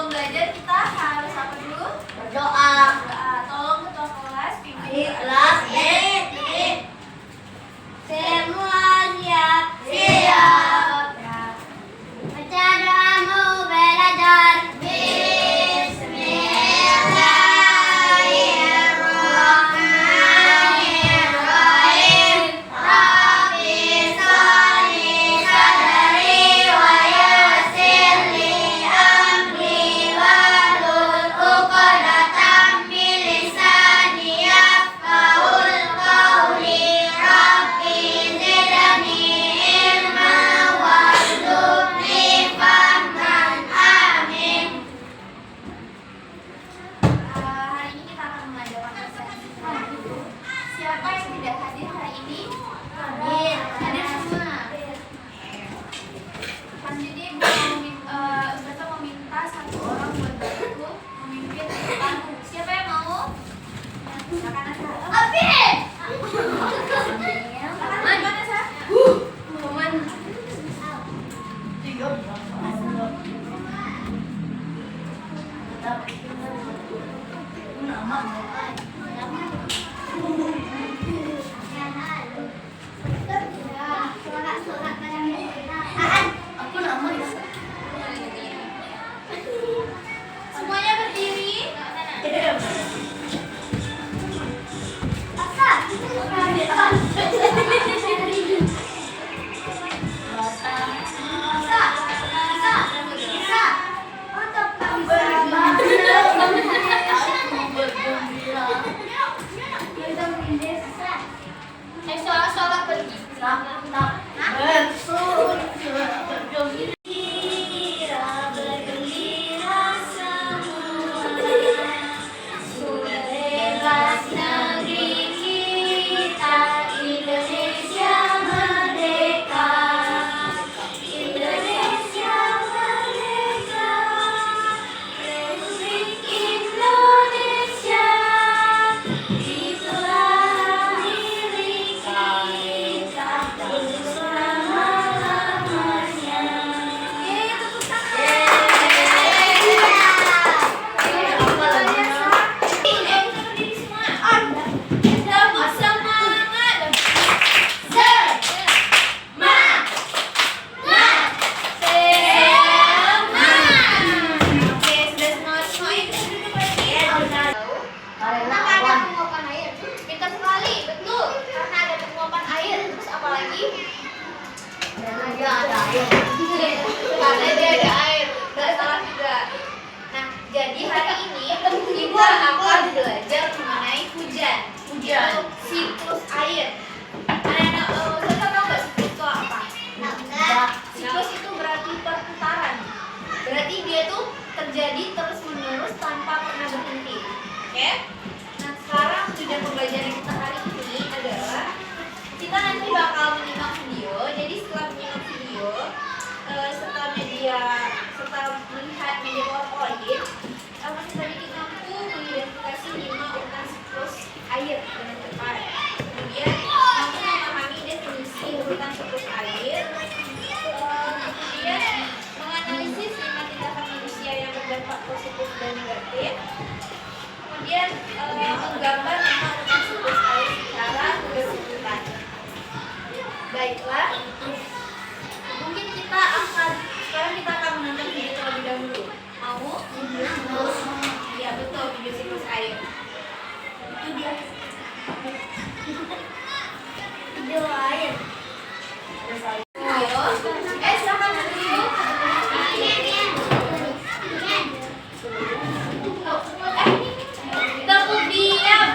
sebelum belajar kita harus apa dulu? Berdoa. Tolong ketua kelas pimpin Kelas semua siap. Siap. Baca doamu belajar. Bismillahirrahmanirrahim. Rabbi sholli sadri wa yassir li amri wahlul 'uqdatam min lisani yafqahul qawli. Rabbi zidni ilman warzuqni fahman. Amin. Hari ini kita akan mengadakan sesi dulu. Siapa yang tidak hadir hari ini? Amin. Hadir semua. Mas Didi Ustazah meminta satu orang buat bantu memimpin tamu. Siapa yang mau? Silakan Asa. Amin. Silakan gimana Asa? Semuanya berdiri. Sholat pergi. Bebas negeri kita, Indonesia merdeka. Indonesia merdeka. Republik Indonesia itulah milik kita untuk selama-lamanya. Tepuk tangan. Karena dia ada air, nggak salah juga. Nah, jadi hari ini kita akan belajar mengenai hujan. Siklus air. Anak-anak, Ustazah tahu nggak siklus itu apa? Siklus itu berarti perputaran. Berarti dia tuh terjadi terus-menerus tanpa pernah berhenti. Oke? Nah, sekarang tujuan pembelajaran kita hari ini adalah kita nanti bakal menyimak video. Jadi setelah menyimak video, setelah melihat media PowerPoint, Mas Didi mampu mengidentifikasi 5 urutan siklus air dengan cepat. Kemudian mampu memahami definisi urutan siklus air. Kemudian menganalisis 5 tindakan manusia yang berdampak positif dan negatif. Kemudian menggambar 5 urutan siklus air secara berurutan. Baiklah, mungkin sekarang kita akan menonton video terlebih dahulu. Mau? Iya betul, video siklus air. Itu dia. Video air. Ayo, silakan berdiri. Tepuk diam.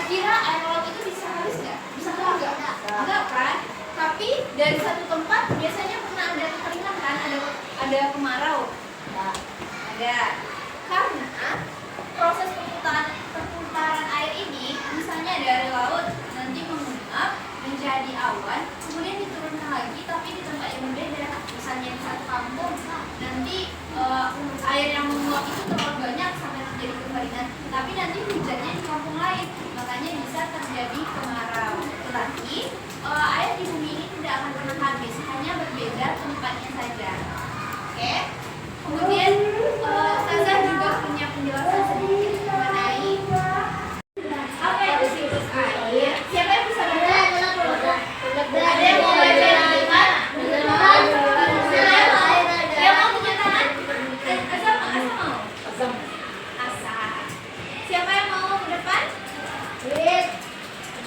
kira-kira air laut itu bisa habis nggak? Bisa nggak? Enggak kan? Tapi dari satu tempat biasanya pernah ada kekeringan kan? Ada kemarau. Ada. Karena proses perputaran air ini, misalnya dari laut nanti menguap menjadi awan, kemudian diturunkan lagi tapi di tempat yang berbeda. Misalnya di satu kampung, nanti air yang menguap itu terlalu banyak sampai terjadi kekeringan, tapi nanti hujannya di kampung lain, makanya bisa terjadi kemarau. Tetapi air di bumi ini tidak akan pernah habis, hanya berbeda tempatnya saja. Oke? Kemudian Ustazah juga punya penjelasan sedikit mengenai apa itu siklus air. Siapa yang bisa baca? Ada yang mau baca di depan? Yang mau punya tangan? Asa mau? Asa. Siapa yang mau ke depan?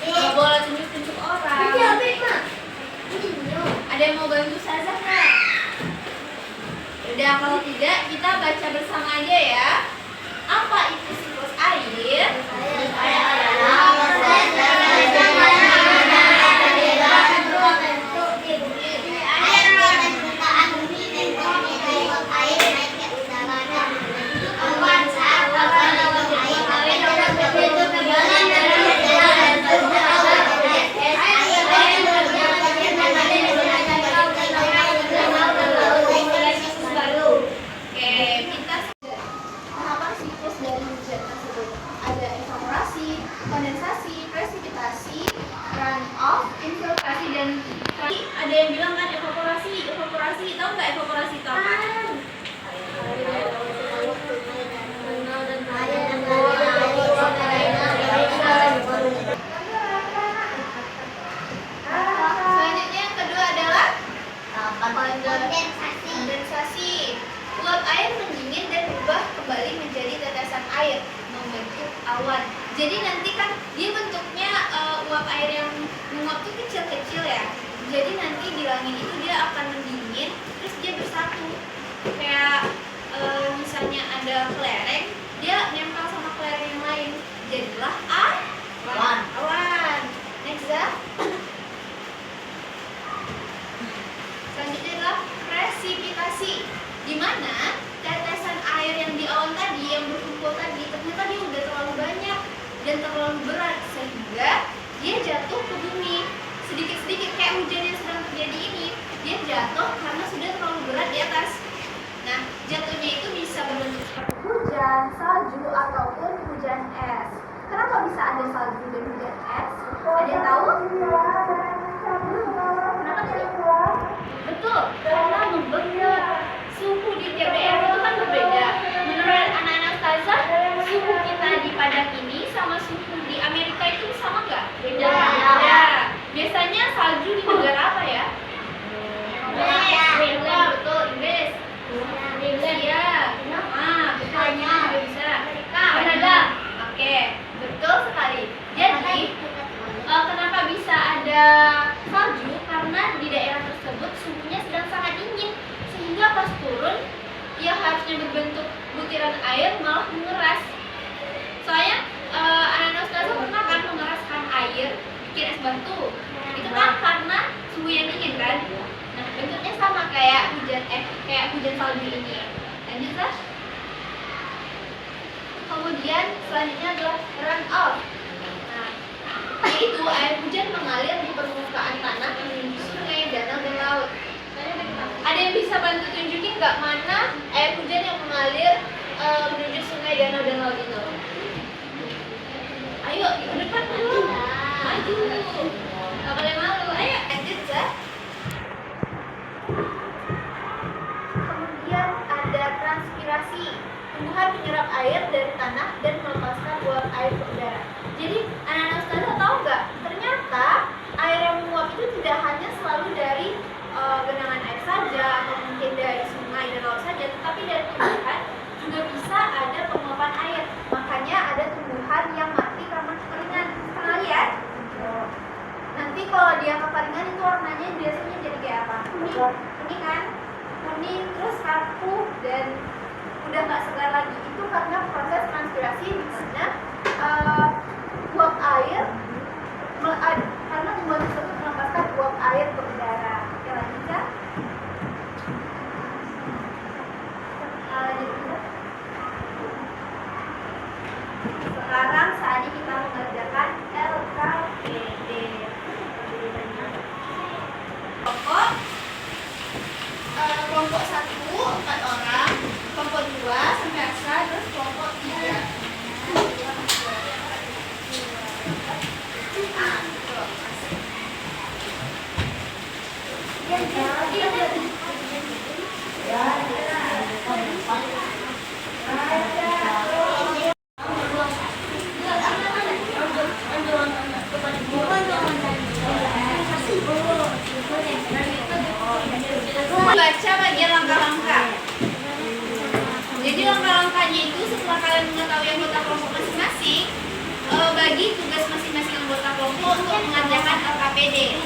Nggak boleh tunjuk-tunjuk orang. Ada yang mau bantu Ustazah nggak? Udah, kalau tidak kita baca bersama aja ya. Apa itu siklus air? Kondensasi, presipitasi, runoff, infiltrasi, dan ada yang bilang kan evaporasi, tahu nggak evaporasi itu apa? Selanjutnya yang kedua adalah kondensasi. Uap air mendingin dan berubah kembali menjadi tetesan air, membentuk awan. Jadi nanti kan dia bentuknya uap air yang menguap itu kecil-kecil ya. Jadi nanti di langit itu dia akan mendingin, terus dia bersatu. Kayak misalnya ada kelereng, dia nempel sama kelereng yang lain. Jadilah awan. Next ya. Selanjutnya adalah presipitasi, di mana tetesan air yang di awan tadi, yang berkumpul tadi, ternyata dia udah terlalu banyak dan terlalu berat sehingga dia jatuh ke bumi sedikit-sedikit, kayak hujan yang sedang terjadi ini. Dia jatuh karena sudah terlalu berat di atas. Nah, jatuhnya itu bisa berbentuk seperti hujan, salju, ataupun hujan es. Kenapa bisa ada salju dan hujan es? Ada yang tahu? Kenapa tadi? Betul, karena membentuk suhu di tiap daerah itu kan berbeda. Menurut anak-anak Ustazah, suhu kita di Padang ini sama suhu di Amerika itu sama nggak? Beda. Biasanya salju di negara apa ya? Betul, Inggris. Rusia. Betulnya bisa. Kanada. Oke, betul sekali. Jadi, kenapa bisa ada salju? Karena di daerah tersebut suhunya sedang sangat dingin, sehingga pas turun yang harusnya berbentuk butiran air malah mengeras. Soalnya anak-anak Ustazah pernah kan mengeraskan air bikin es batu. Itu kan karena suhu yang dingin kan. Nah, bentuknya sama kayak hujan salju ini. Lanjut lah. Kemudian selanjutnya adalah runoff. Nah, yaitu air hujan mengalir di permukaan tanah menuju sungai, danau, dan laut. Ada yang bisa bantu tunjukin nggak mana air hujan yang mengalir menuju sungai, danau, dan laut itu? Ayo, ke depan dulu. Maju. Nggak boleh malu. Ayo, lanjut ya. Kemudian ada transpirasi. Tumbuhan menyerap air dari tanah dan melepaskan uap air ke udara. Jadi, anak-anak Ustazah tahu nggak? Ternyata air yang menguap itu tidak hanya selalu dari genangan air saja atau mungkin dari sungai dan laut saja, tetapi dari tumbuhan juga bisa ada penguapan air. Makanya ada tumbuhan yang mati karena kekeringan. Pernah lihat? Nanti kalau dia kekeringan itu warnanya biasanya jadi kayak apa? Kuning kan? Kuning terus rapuh dan udah nggak segar lagi. Itu karena proses transpirasi di mana uap air karena tumbuhan tersebut melepaskan uap air ke udara. Oke, lanjut ya. Sekarang saatnya kita mengerjakan LKPD. Kelompok 1 4 orang, kelompok 2 sampai asa, terus kelompok 3. Baca bagian langkah-langkah. Jadi langkah-langkahnya itu setelah kalian mengetahui anggota kelompok masing-masing, bagi tugas masing-masing anggota kelompok untuk mengerjakan LKPD.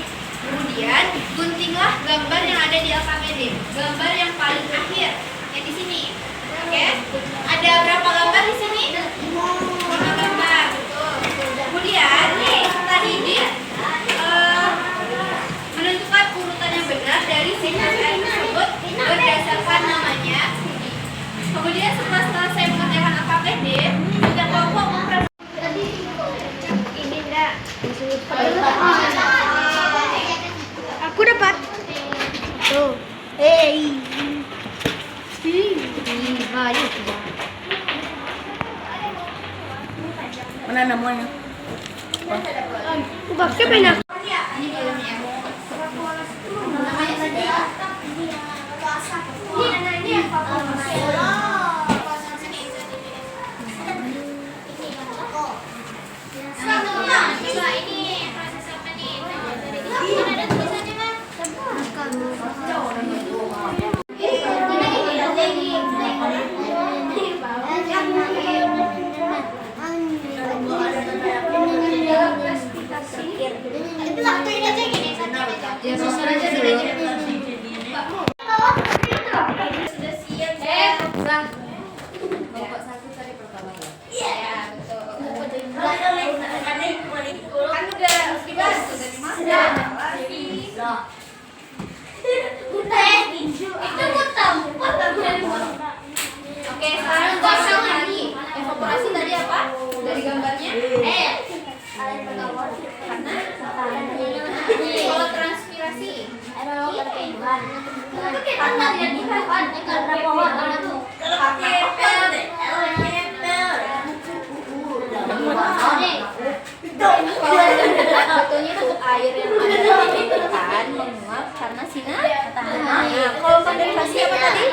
Kemudian guntinglah gambar yang ada di LKPD, gambar yang paling akhir, yang di sini. Oke? Ada berapa gambar di sini? 5 gambar. Betul. Kemudian nih tadi ini menentukan urutan yang benar dari siklus air tersebut berdasarkan namanya. Kemudian setelah selesai mengerjakan LKPD, sudah kelompok ini enggak. Aku dapat. Tuh. Mana namanya? Aku pakai pena. Ini belum ya. Namanya saja. Ini namanya ini proses apa nih? Ada tulisannya Mas? Ya susun aja dulu. Sudah siap ya? Kelompok 1 tadi pertama ya? Iya, betul. Kan udah dibahas udah dimakan. Itu potong. Oke, sekarang gosok lagi. Evaporasi tadi apa? Dari gambarnya? Karena kalau transpirasi. Betulnya tuh air yang ada di permukaan menguap karena sinar matahari. Kalau kondensasi apa tadi?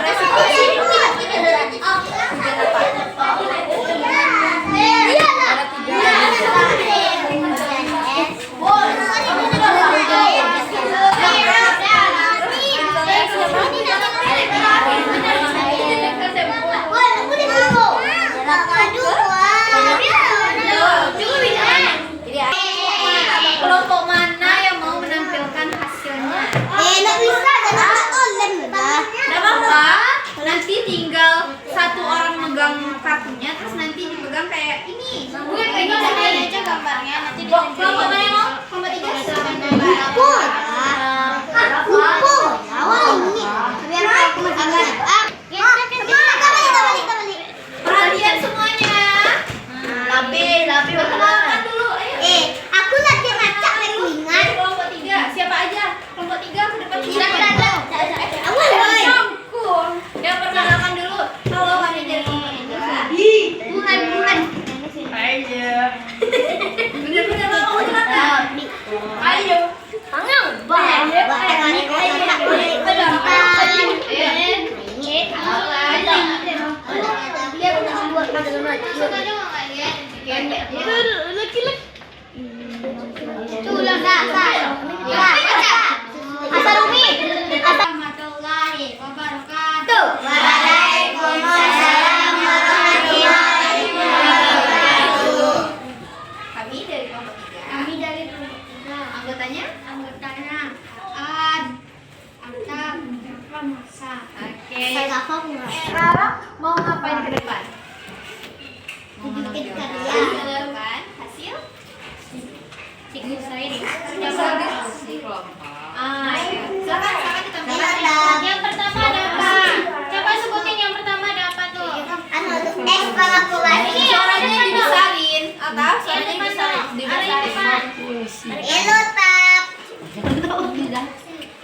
Resiprasi. Kelompok mana yang mau menampilkan hasilnya? Tidak apa-apa. Nanti tinggal satu orang megang kartunya, terus nanti dipegang kayak ini. Bukan kayak gini aja gambarnya. Nanti kelompok mana yang mau? Kelompok 3 silakan gambar. Perhatian semuanya. Labi perkenalkan dulu. Ayo. Aku lagi ngacak lingkungan. Kelompok 3 siapa aja? Kelompok 3 ke depan. Ya perkenalkan dulu. Halo, kami dari kelompok 3. Bulan. Ayo. Bener-bener mau silakan. Ayo. Warahmatullahi wabarakatuh. Waalaikumsalam warahmatullahi wabarakatuh. Kami dari kelompok 3. Anggotanya? Oke. Rara mau ngapain ke depan? diselesaikan. Yang di kelompok. Iya. Silakan kita mulai. Yang pertama ada apa? Coba sebutin yang pertama ada apa tuh? Kalkulasi. Ini suaranya dibesarin atau suaranya dibesarin. Elotap.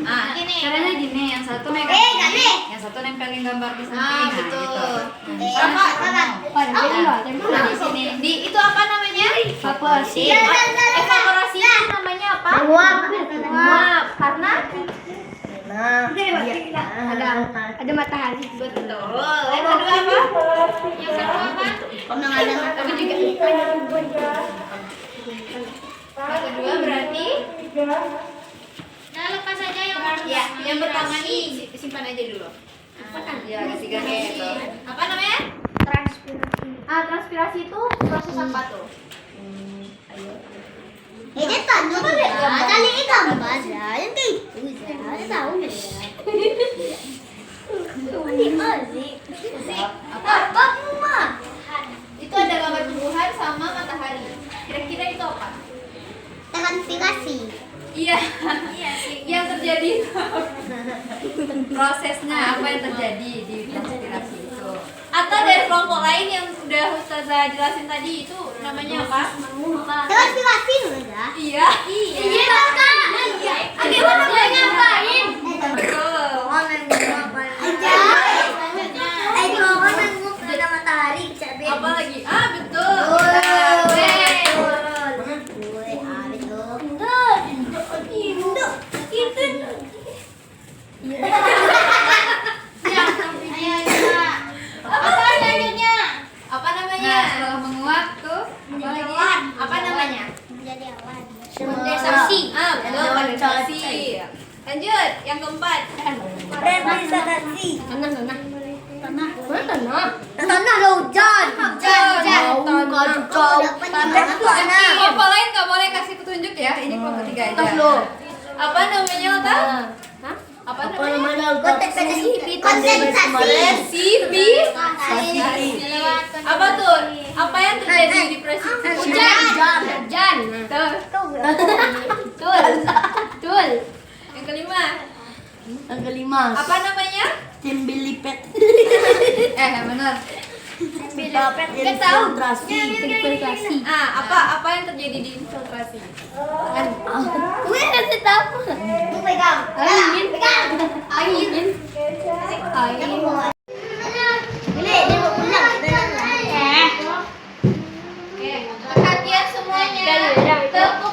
Gini. Caranya gini, yang satu megang gak ini, nih. yang satu nempelin gambar di samping. betul. Nah, di sini. Di itu apa namanya? Evaporasi. Iya, Evaporasi itu namanya apa? Uap. Karena Ada matahari. betul. Yang kedua apa? Yang kedua apa? Tapi juga yang kedua berarti Nah, lepas saja yang pertama. ya, yang pertama nih simpan aja dulu. Ya, kasihkan kayak gitu. Apa namanya? Transpirasi itu proses apa tuh? Ini tanda tadi ini gambar ya, yang itu saya tahu ya. Apa mah? Itu ada gambar tumbuhan sama matahari. Kira-kira itu apa? Transpirasi. Iya, yang terjadi prosesnya apa yang terjadi di transpirasi itu? Atau dari kelompok lain yang udah Ustazah jelasin tadi itu namanya apa? Transpirasi udah. Iya. Iya kakak. Oke, mana mau ngapain? Betul. Matahari Apa lagi? Betul. Apa selanjutnya? Apa namanya? Setelah menguap tuh apa lagi? Apa namanya? Kondensasi. Betul, kondensasi. Lanjut, yang keempat. Tanah hujan. Kelompok lain nggak boleh kasih petunjuk ya. Ini kelompok ketiga aja. Apa namanya, Ota? Apa namanya? Kondensasi. Apa tuh? Apa yang terjadi di proses hujan? Betul. Yang kelima. Apa namanya? Cembilipet. Yang benar. Kita tahu. Infiltrasi. Apa yang terjadi di infiltrasi? Gue kasih tahu. Lu pegang. Angin. Ini mau pulang. Oke, perhatian semuanya. Tepuk